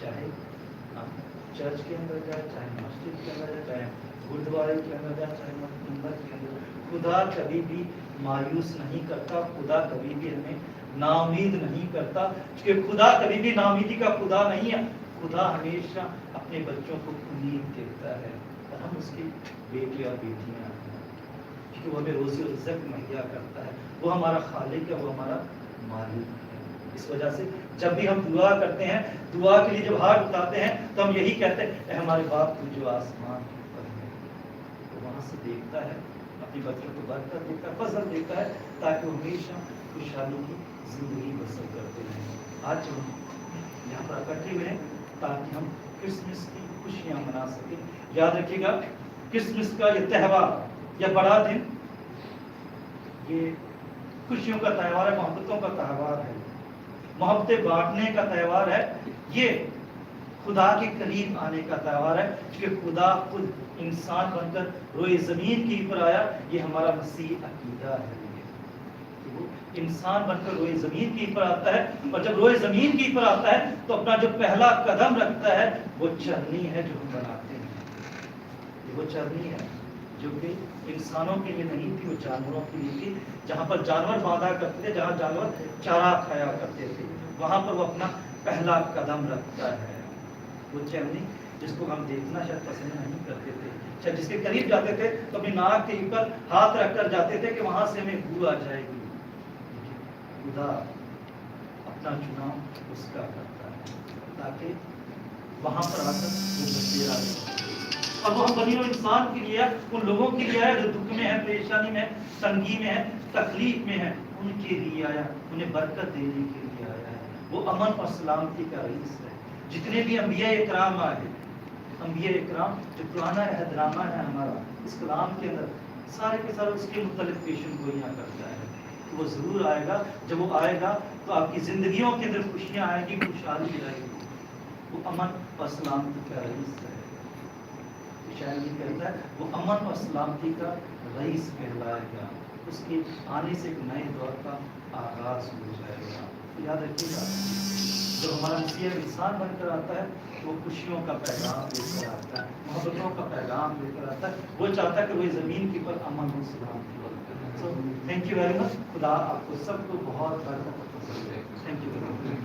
چاہے آپ چرچ کے اندر جائیں، چاہے مسجد کے اندر جائیں، چاہے گردوارے کے اندر جائیں، چاہے مندر کے اندر، خدا کبھی بھی مایوس نہیں کرتا، خدا کبھی بھی ہمیں نا امید نہیں کرتا، کیونکہ خدا کبھی بھی نا امیدی کا خدا نہیں ہے. خدا ہمیشہ اپنے بچوں کو امید دیتا ہے، اور ہم اس کے بیٹے اور بیٹیاں ہیں، کیونکہ وہ ہمیں روزی و رزق مہیا کرتا ہے. وہ ہمارا خالق ہے، وہ ہمارا مالک ہے. اس وجہ سے جب بھی ہم دعا کرتے ہیں، دعا کے لیے جب ہاتھ اٹھاتے ہیں تو ہم یہی کہتے ہیں اے ہمارے باپ تو جو آسمان پر ہے. وہ وہاں سے دیکھتا ہے، اپنے بچوں کو برکت دیتا ہے، فضل دیتا ہے، تاکہ وہ ہمیشہ خوشحالی کی زندگی بسر کرتے رہیں. آج ہم یہاں پر اکٹھے ہوئے ہیں تاکہ ہم کرسمس کی خوشیاں منا سکیں. یاد رکھیے گا، کرسمس کا یہ تہوار، یہ بڑا دن، یہ خوشیوں کا تہوار ہے، محبتوں کا تہوار ہے، محبتیں بانٹنے کا تہوار ہے. یہ خدا کے قریب آنے کا تہوار ہے، کیونکہ خدا خود انسان بن کر روئے زمین کے اوپر آیا. یہ ہمارا مسیح عقیدہ ہے کہ وہ انسان بن کر روئے زمین کے اوپر آتا ہے، اور جب روئے زمین کے اوپر آتا ہے تو اپنا جو پہلا قدم رکھتا ہے وہ چرنی ہے جو ہم بناتے ہیں. وہ چرنی ہے جو کہ انسانوں کے لیے نہیں تھی، وہ جانوروں کے لیے تھی. جہاں پر جانور باندھا کرتے تھے، جہاں جانور چارہ کھایا کرتے تھے، وہاں پر وہ اپنا پہلا قدم رکھتا ہے. وہ چرنی جس کو ہم دیکھنا شاید پسند نہیں کرتے تھے، شاید جس کے قریب جاتے تھے تو اپنی ناک کے اوپر ہاتھ رکھ کر جاتے تھے کہ وہاں سے ہمیں بو آ جائے گی. خدا اپنا چناؤ اس کا کرتا ہے تاکہ وہاں پر آ کر وہ بسیرا رہے. اور وہ ہم بنی ہوئے انسان کے لیے، ان لوگوں کے لیے آیا جو دکھ میں ہے، پریشانی میں ہے، تنگی میں ہے، تکلیف میں ہے. ان کے لیے آیا، انہیں برکت دینے کے لیے آیا ہے. وہ امن اور سلامتی کا رئیس ہے. جتنے بھی انبیاء اکرام آئے، انبیاء اکرام جو پرانا عہد نامہ ہے ہمارا، اس کلام کے اندر سارے کے سارے اس کے مختلف پیشن گوئیاں کرتا ہے. وہ ضرور آئے گا. جب وہ آئے گا تو آپ کی زندگیوں کے اندر خوشیاں آئیں گی، خوشحالی آئے گی. وہ امن اور سلامتی کا رئیس ہے. شاید یہ کہتا ہے وہ امن اور سلامتی کا رئیس کہلائے گا. اس کے آنے سے ایک نئے دور کا آغاز ہو جائے گا. یاد رکھیے گا، جب ہمارا مسیح انسان بن کر آتا ہے وہ خوشیوں کا پیغام لے کر آتا ہے، محبتوں کا پیغام لے کر آتا ہے. وہ چاہتا ہے کہ وہ زمین کے اوپر امن و سلامتی ہو. So thank you very much. خدا آپ کو سب کو بہت برکت دے. Thank you very much.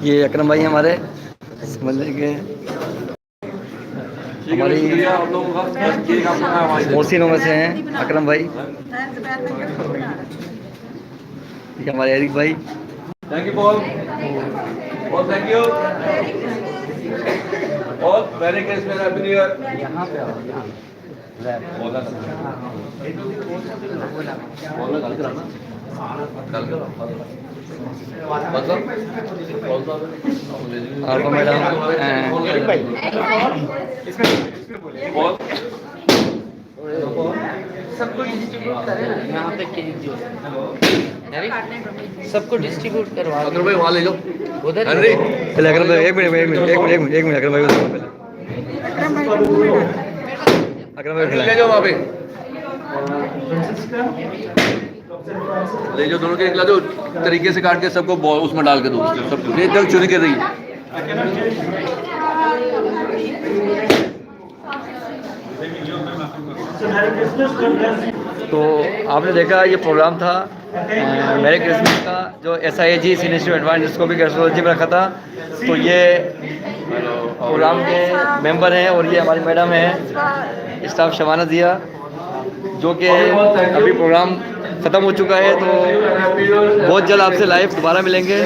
یہ اکرم بھائی ہمارے سمجھ لیں کہ ہماری محسنوں میں سے ہیں. اکرم بھائی، یہ ہمارے ایرک بھائی. تھینک یو پال، اور تھینک یو اور میری کرسمس ہیپی نیو ایئر. یہاں پہ آؤ، یہاں آپ کو میڈم سب کو ڈسٹریبیوٹ کریں نا یہاں پہ کیک جو سب کو ڈسٹریبیوٹ کروا اکرم بھائی وہاں لے جاؤ. ادھر پہلے اکرم بھائی، ایک منٹ اکرم بھائی اکرم بھائی لے جاؤ وہاں پہ، لے جاؤ دونوں کے کھلا دو طریقے سے کاٹ کے سب کو اس میں ڈال کے دو. سب کو ایک دم چوری کر رہی ہے. تو آپ نے دیکھا یہ پروگرام تھا میرے کرسمس کا، جو SIAG سینئر انسٹیٹیوٹ ایڈوانس جس کو بھی کیسٹرولوجی میں رکھا تھا. تو یہ پروگرام کے ممبر ہیں، اور یہ ہماری میڈم ہیں اسٹاف شبانہ ضیا، جو کہ ابھی پروگرام ختم ہو چکا ہے. تو بہت جلد آپ سے لائیو دوبارہ ملیں گے.